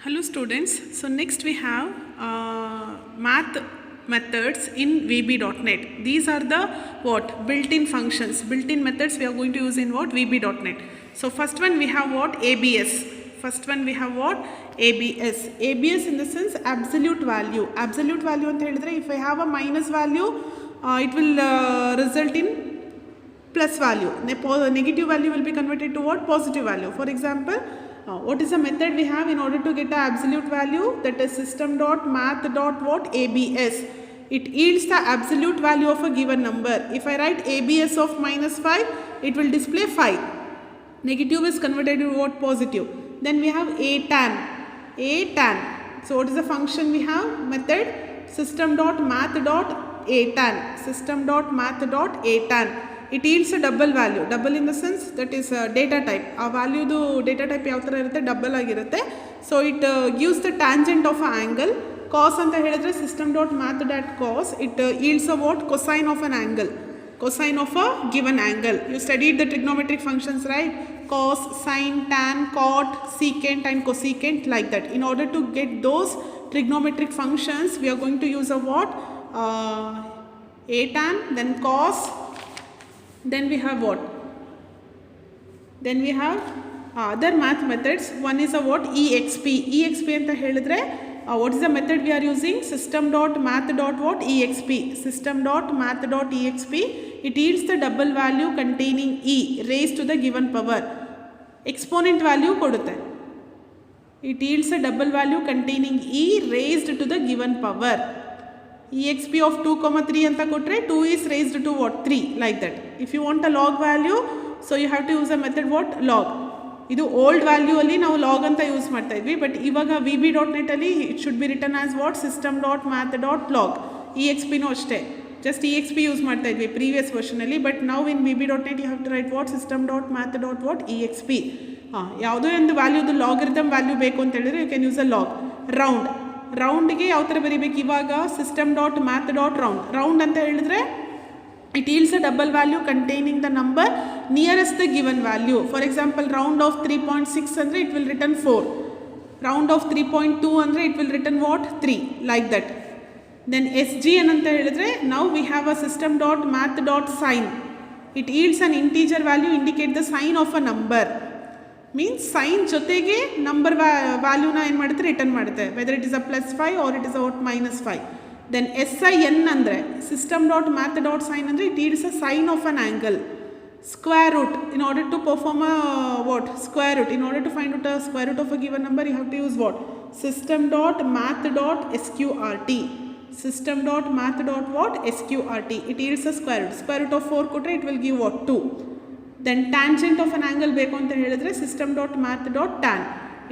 Hello students, so next we have math methods in VB.NET. These are the what? Built-in functions, built-in methods we are going to use in what? VB.NET. So first one we have what? ABS. First one we have what? ABS. ABS in the sense absolute value. Absolute value anta helidre if I have a minus value, it will result in plus value. Negative value will be converted to what? Positive value. For example, what is the method we have in order to get the absolute value? That is system.math.what? ABS. It yields the absolute value of a given number. If I write ABS of minus 5, it will display 5. Negative is converted to what? Positive. Then we have ATAN. ATAN. So what is the function we have? Method system.math.ATAN. System.math.ATAN. It yields a double value. Double in the sense that is data type. A value do data type yav tara irutte double agirutte. So it gives the tangent of an angle. Cos anta helidre system.math.cos. It yields a what? Cosine of an angle. Cosine of a given angle. You studied the trigonometric functions, right? Cos, sin, tan, cot, secant and cosecant, like that. In order to get those trigonometric functions, we are going to use a what? Atan, then cos. Then we have what? Then we have other math methods. One is a what? EXP. EXP anta helidre what is the method we are using? System.math.what? System.math.exp. It yields the double value containing e raised to the given power. Exponent value kodutte. It yields a double value containing e raised to the given power. EXP of 2, 3 anta kotre 2 is raised to what? 3, like that. If you want a log value, so you have to use a method what? Log. Idu old value alli ನಾವು log ಅಂತ use ಮಾಡ್ತಾ ಇದ್ವಿ, but ಇವಾಗ VB.NET ಅಲ್ಲಿ it should be written as what? System.math.log. EXP ನೂ ಅಷ್ಟೇ, just EXP use ಮಾಡ್ತಾ ಇದ್ವಿ previous version ಅಲ್ಲಿ, but now in VB.NET you have to write what? System.math.exp. ಯಾವುದೋ ಒಂದು ವ್ಯಾಲ್ಯೂದು ಲಾಗರಿಥಮ್ ವ್ಯಾಲ್ಯೂ ಬೇಕು ಅಂತ ಹೇಳಿದ್ರೆ you can use a log. Round. ರೌಂಡ್ಗೆ ಯಾವ ಥರ ಬರೀಬೇಕು ಇವಾಗ? System.math.round. ರೌಂಡ್ ಅಂತ ಹೇಳಿದ್ರೆ it yields a double value containing the number nearest the given value. For example, round of 3.6 andre it will return 4. Round of 3.2 andre it will return what? 3, like that. Then SGN anta helidre now we have a system.math.sign. It yields an integer value indicate the sign of a number. Means sign ಜೊತೆಗೆ number value ನ ಏನು ಮಾಡುತ್ತೆ? Return ಮಾಡುತ್ತೆ. Whether it is a +5 or it is a what? -5. Then SIN ಅಂದರೆ system.math.sign ಅಂದರೆ it yields a sign of an angle. Square root, in order to perform a what? Square root. In order to find out a square root of a given number, you have to use what? System.math.sqrt. System.math.what? sqrt. It yields a square root. Square root of 4 kotre it will give what? 2. Then tangent of an angle ಬೇಕು ಅಂತ ಹೇಳಿದ್ರೆ system.math.tan.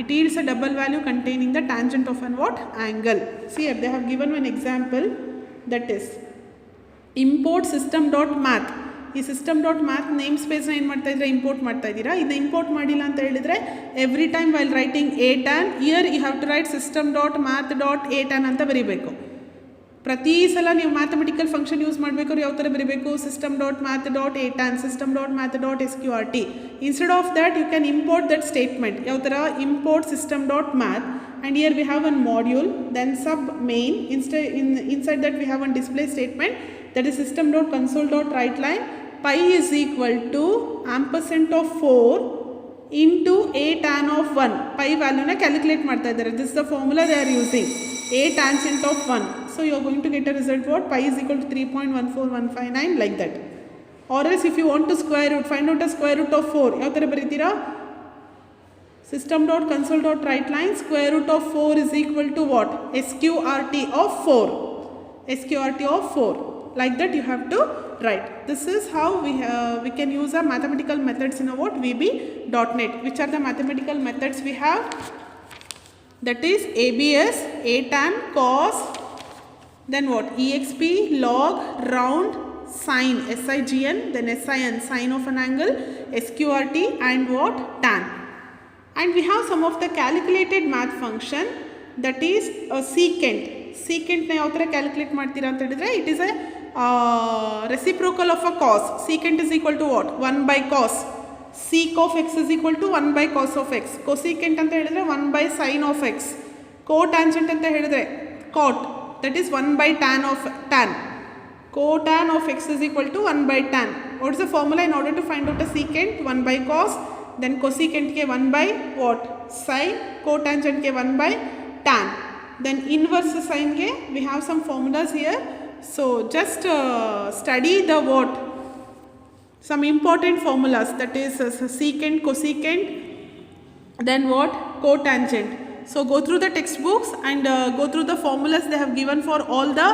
It yields a double value containing the tangent of an what? Angle. See, they have given one example, that is import system.math. ಈ system.math name space ನ ಏನು ಮಾಡ್ತಾ ಇದ್ದೀರಾ? Import ಮಾಡ್ತಾ ಇದ್ದೀರಾ. ಇದನ್ನ ಇಂಪೋರ್ಟ್ ಮಾಡಿಲ್ಲ ಅಂತ ಹೇಳಿದ್ರೆ every time while writing ATAN here you have to write system.math.ATAN ಅಂತ ಬರೀಬೇಕು. ಪ್ರತಿ ಸಲ ನೀವು ಮ್ಯಾಥಮೆಟಿಕಲ್ ಫಂಕ್ಷನ್ ಯೂಸ್ ಮಾಡಬೇಕಾದ್ರೆ ಯಾವ ಥರ ಬರೀಬೇಕು? system.math.ATAN, system.math.sqrt. Instead of that you can import that statement. ಯಾವ ಥರ? Import system.math and here we have one module, then sub main. Inside that we have one display statement, that is system.console.writeline pi is equal to ampersand of 4 into a tan of 1. Pi value na calculate ಮಾಡ್ತಾ ಇದ್ದಾರೆ. This is the formula they are using. A tangent of 1. So you are going to get a result what? Pi is equal to 3.14159, like that. Or else if you want to square root, find out a square root of 4. ಯಾವ ಥರ ಬರೀತೀರಾ? System.console.writeline square root of 4 is equal to what? SQRT of 4. SQRT of 4. Like that you have to write. This is how we can use our mathematical methods in a what? VB.NET. Which are the mathematical methods we have? That is ABS, ATAN, cos, then what? EXP, log, round, sin, SIGN, then SIN, sign of an angle, SQRT and what? Tan. And we have some of the calculated math function, that is a secant. Secant na yav thara calculate ಮಾಡ್ತೀರಾ ಅಂತ ಹೇಳಿದ್ರೆ it is a reciprocal of a cos. Secant is equal to what? 1 by cos. Sec of x is equal to 1 by cos of x. Cosecant ಅಂತ ಹೇಳಿದ್ರೆ 1 by sine of x. Cotangent ಅಂತ ಹೇಳಿದ್ರೆ cot, that is 1 by tan of tan. Cotan of x is equal to 1 by tan. What is the formula in order to find out a secant? 1 by cos, then cosecant ke 1 by what? Sin. Cotangent ke 1 by tan. Then inverse sine ke we have some formulas here. So just study the what? Some important formulas, that is secant, cosecant, then what? Cotangent. So go through the textbooks and go through the formulas they have given for all the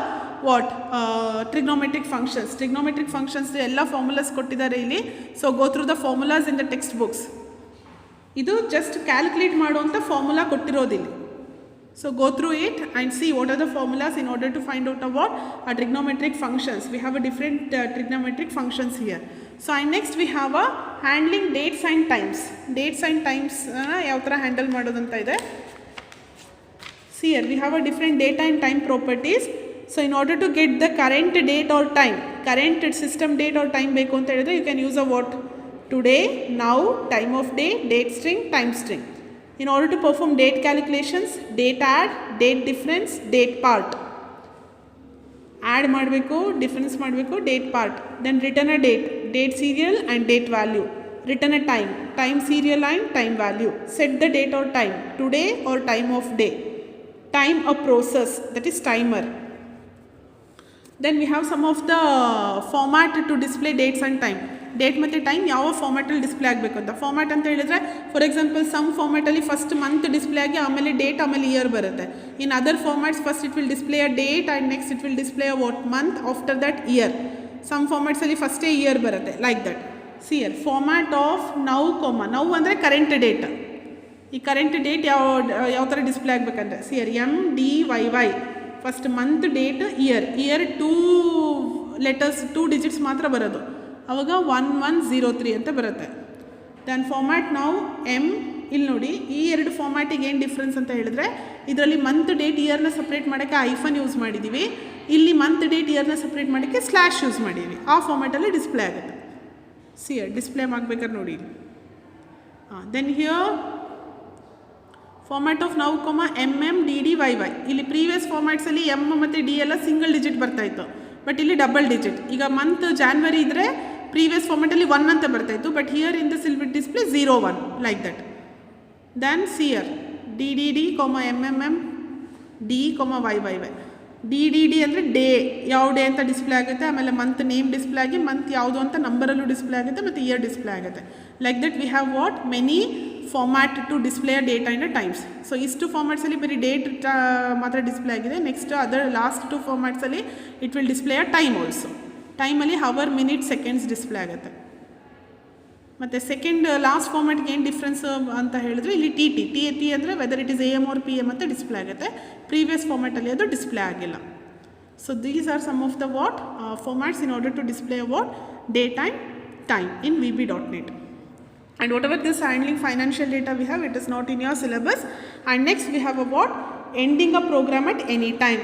what trigonometric functions ಎಲ್ಲ formulas ಕೊಟ್ಟಿದ್ದಾರೆ ಇಲ್ಲಿ. So go through the formulas in the text books. ಇದು just calculate ಮಾಡುವಂಥ formula ಕೊಟ್ಟಿರೋದಿಲ್ಲ. So go through it and see what are the formulas in order to find out about a trigonometric functions. We have a different trigonometric functions here. So and next we have a handling dates and times. Dates and times ಯಾವ ಥರ handle ಮಾಡೋದಂತ ಇದೆ. See here we have a different date and time properties. So in order to get the current date or time, current system date or time ಬೇಕು ಅಂತ ಹೇಳಿದ್ರೆ you can use a what? Today, now, time of day, date string, time string. In order to perform date calculations, date add, date difference, date part. Add ಮಾಡಬೇಕು, difference ಮಾಡಬೇಕು, date part. Then return a date, date serial and date value. Return a time, time serial and time value. Set the date or time, today or time of day. Time a process, that is timer. Then we have some of the format to display dates and time. Date ಮತ್ತು time ಯಾವ ಫಾರ್ಮ್ಯಾಟಲ್ಲಿ display ಆಗಬೇಕು ಅಂತ. Format ಅಂತ ಹೇಳಿದರೆ for example some ಫಾರ್ಮ್ಯಾಟಲ್ಲಿ first month display ಆಗಿ ಆಮೇಲೆ ಡೇಟ್ ಆಮೇಲೆ ಇಯರ್ ಬರುತ್ತೆ. In other formats first it will display a date and next it will display a what month, after that year. Some ಫಾರ್ಮ್ಯಾಟ್ಸಲ್ಲಿ ಫಸ್ಟೇ ಇಯರ್ ಬರುತ್ತೆ, like that. See here format of now now ಅಂದರೆ current date. ಈ current date ಯಾವ ಥರ display ಆಗಬೇಕಂದ್ರೆ C year MDYY first month, date, year 2 letters 2 digits ಮಾತ್ರ ಬರೋದು, ಆವಾಗ 1103 ಅಂತ ಬರುತ್ತೆ. ದೆನ್ ಫಾರ್ಮ್ಯಾಟ್ ನಾವು ಇಲ್ಲಿ ನೋಡಿ ಈ ಎರಡು ಫಾರ್ಮ್ಯಾಟಿಗೆ ಏನು ಡಿಫ್ರೆನ್ಸ್ ಅಂತ ಹೇಳಿದ್ರೆ ಇದರಲ್ಲಿ ಮಂತ್ ಡೇಟ್ ಇಯರ್ನ ಸಪ್ರೇಟ್ ಮಾಡೋಕ್ಕೆ ಐಫನ್ ಯೂಸ್ ಮಾಡಿದ್ದೀವಿ, ಇಲ್ಲಿ ಮಂತ್ ಡೇಟ್ ಇಯರ್ನ ಸಪ್ರೇಟ್ ಮಾಡೋಕ್ಕೆ ಸ್ಲ್ಯಾಶ್ ಯೂಸ್ ಮಾಡಿದ್ದೀವಿ. ಆ ಫಾರ್ಮ್ಯಾಟಲ್ಲಿ ಡಿಸ್ಪ್ಲೇ ಆಗುತ್ತೆ. ಸಿ ಡಿಸ್ಪ್ಲೇ ಆಗಬೇಕಾದ್ರೆ ನೋಡಿ. Then here format of now MMDDYY. ಇಲ್ಲಿ ಪ್ರೀವಿಯಸ್ ಫಾರ್ಮ್ಯಾಟ್ಸಲ್ಲಿ ಎಮ್ ಮತ್ತು ಡಿ ಎಲ್ಲ ಸಿಂಗಲ್ ಡಿಜಿಟ್ ಬರ್ತಾಯಿತ್ತು, ಬಟ್ ಇಲ್ಲಿ ಡಬಲ್ ಡಿಜಿಟ್. ಈಗ ಮಂತ್ ಜಾನ್ವರಿ ಇದ್ದರೆ ಪ್ರೀವಿಯಸ್ ಫಾರ್ಮ್ಯಾಟಲ್ಲಿ 1 ಅಂತ ಬರ್ತಾಯಿತ್ತು, but here in the cell will display 01 like that. Then see here DDD, MMM, D, YYY. DDD ಅಂದರೆ ಡೇ, ಯಾವ ಡೇ ಅಂತ ಡಿಸ್ಪ್ಲೇ ಆಗುತ್ತೆ, ಆಮೇಲೆ ಮಂತ್ ನೇಮ್ ಡಿಸ್ಪ್ಲೇ ಆಗಿ ಮಂತ್ ಯಾವುದು ಅಂತ ನಂಬರಲ್ಲೂ ಡಿಸ್ಪ್ಲೇ ಆಗುತ್ತೆ ಮತ್ತು ಇಯರ್ ಡಿಸ್ಪ್ಲೇ ಆಗುತ್ತೆ. Like that we have what many format to display a date and a times. So ಇಷ್ಟು ಫಾರ್ಮ್ಯಾಟ್ಸಲ್ಲಿ ಬರೀ ಡೇಟ್ ಮಾತ್ರ ಡಿಸ್ಪ್ಲೇ ಆಗಿದೆ. ನೆಕ್ಸ್ಟ್ ಅದರ್ ಲಾಸ್ಟ್ 2 ಫಾರ್ಮ್ಯಾಟ್ಸಲ್ಲಿ it will display a time also. ಟೈಮಲ್ಲಿ ಹವರ್, ಮಿನಿಟ್, ಸೆಕೆಂಡ್ಸ್ ಡಿಸ್ಪ್ಲೇ ಆಗುತ್ತೆ. ಮತ್ತು ಸೆಕೆಂಡ್ ಲಾಸ್ಟ್ ಫಾರ್ಮ್ಯಾಟ್ಗೆ ಏನು ಡಿಫ್ರೆನ್ಸ್ ಅಂತ ಹೇಳಿದ್ರೆ ಇಲ್ಲಿ ಟಿ ಅಂದರೆ whether it is AM or PM ಅಂತ ಡಿಸ್ಪ್ಲೇ ಆಗುತ್ತೆ. ಪ್ರೀವಿಯಸ್ ಫಾರ್ಮ್ಯಾಟಲ್ಲಿ ಅದು ಡಿಸ್ಪ್ಲೇ ಆಗಿಲ್ಲ. So these are some of the what formats in order to display a what date and time in VB.NET. And whatever this handling financial data we have, it is not in your syllabus. And next we have about ending a program at any time.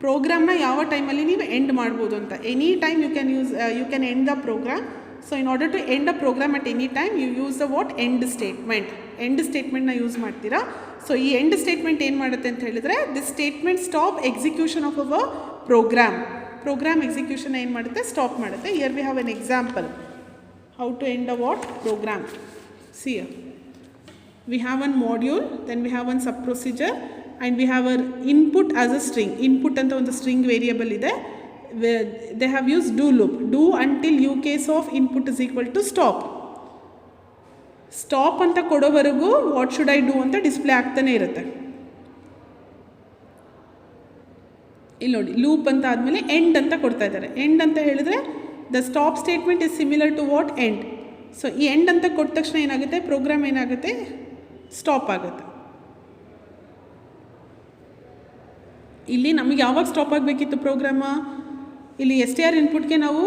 ಪ್ರೋಗ್ರಾಮ್ನ ಯಾವ ಟೈಮಲ್ಲಿ ನೀವು end ಮಾಡ್ಬೋದು ಅಂತ. Any time you can end the program. So in order to end a program at any time you use the what end statement. End ಸ್ಟೇಟ್ಮೆಂಟ್ನ use ಮಾಡ್ತೀರಾ. So ಈ end statement ಏನು ಮಾಡುತ್ತೆ ಅಂತ ಹೇಳಿದರೆ this statement stop execution of our program execution ಏನು ಮಾಡುತ್ತೆ, stop ಮಾಡುತ್ತೆ. Here we have an example how to end a what program. See here we have one module, then we have one sub procedure, and we have our input as a string. Input anta ಒಂದು string variable ಇದೆ. They have used do loop, do until case of input is equal to stop ಅಂತ ಕೊಡೋವರೆಗೂ what should I do ಅಂತ display ಆಗ್ತಾನೆ ಇರುತ್ತೆ. ಇಲ್ಲಿ ನೋಡಿ loop ಅಂತ ಆದಮೇಲೆ ಎಂಡ್ ಅಂತ ಕೊಡ್ತಾ ಇದ್ದಾರೆ. ಎಂಡ್ ಅಂತ ಹೇಳಿದ್ರೆ the stop statement is similar to what end. So ಈ ಎಂಡ್ ಅಂತ ಕೊಟ್ಟ ತಕ್ಷಣ ಏನಾಗುತ್ತೆ, ಪ್ರೋಗ್ರಾಮ್ ಏನಾಗುತ್ತೆ, ಸ್ಟಾಪ್ ಆಗುತ್ತೆ. ಇಲ್ಲಿ ನಮಗೆ ಯಾವಾಗ ಸ್ಟಾಪ್ ಆಗಬೇಕಿತ್ತು ಪ್ರೋಗ್ರಾಮ, ಇಲ್ಲಿ STR ಇನ್ಪುಟ್ಗೆ ನಾವು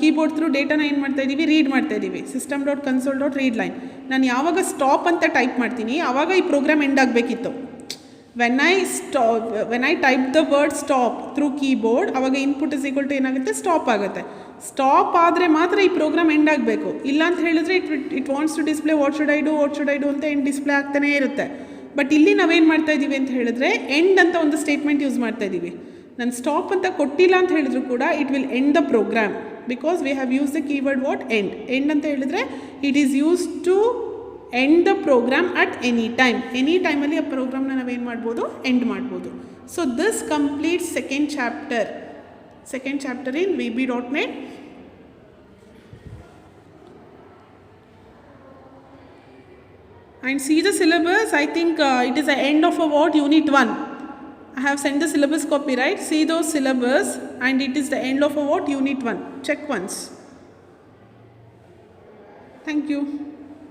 ಕೀಬೋರ್ಡ್ ಥ್ರೂ ಡೇಟಾನ ಏನು ಮಾಡ್ತಾ ಇದ್ದೀವಿ, ರೀಡ್ ಮಾಡ್ತಾ ಇದ್ದೀವಿ. system.console.read line. ನಾನು ಯಾವಾಗ ಸ್ಟಾಪ್ ಅಂತ ಟೈಪ್ ಮಾಡ್ತೀನಿ ಆವಾಗ ಈ ಪ್ರೋಗ್ರಾಮ್ ಎಂಡ್ ಆಗಬೇಕಿತ್ತು. when I type the word stop through keyboard, ಆವಾಗ ಇನ್ಪುಟ್ ಇಸ್ ಈಕ್ವಲ್ ಟು ಏನಾಗುತ್ತೆ, ಸ್ಟಾಪ್ ಆಗುತ್ತೆ. ಸ್ಟಾಪ್ ಆದರೆ ಮಾತ್ರ ಈ ಪ್ರೋಗ್ರಾಮ್ ಎಂಡ್ ಆಗಬೇಕು. ಇಲ್ಲ ಅಂತ ಹೇಳಿದ್ರೆ it wants to display what should I do ಅಂತ ಎಂಡ್ ಡಿಸ್ಪ್ಲೇ ಆಗ್ತಾನೇ ಇರುತ್ತೆ. ಬಟ್ ಇಲ್ಲಿ ನಾವೇನು ಮಾಡ್ತಾ ಇದ್ದೀವಿ ಅಂತ ಹೇಳಿದ್ರೆ ಎಂಡ್ ಅಂತ ಒಂದು ಸ್ಟೇಟ್ಮೆಂಟ್ ಯೂಸ್ ಮಾಡ್ತಾ ಇದ್ದೀವಿ. ನಾನು ಸ್ಟಾಪ್ ಅಂತ ಕೊಟ್ಟಿಲ್ಲ ಅಂತ ಹೇಳಿದ್ರು ಕೂಡ it will end the program because we have use the keyword what end ಅಂತ ಹೇಳಿದ್ರೆ it is use to end the program at any ಟೈಮಲ್ಲಿ ಆ ಪ್ರೋಗ್ರಾಮ್ನ ನಾವೇನು ಮಾಡ್ಬೋದು ಎಂಡ್ ಮಾಡ್ಬೋದು. So this complete second chapter in VB.NET. And see the syllabus. I think it is the end of what unit 1. I have sent the syllabus copy, right? See those syllabus and it is the end of what unit 1. Check once. Thank you.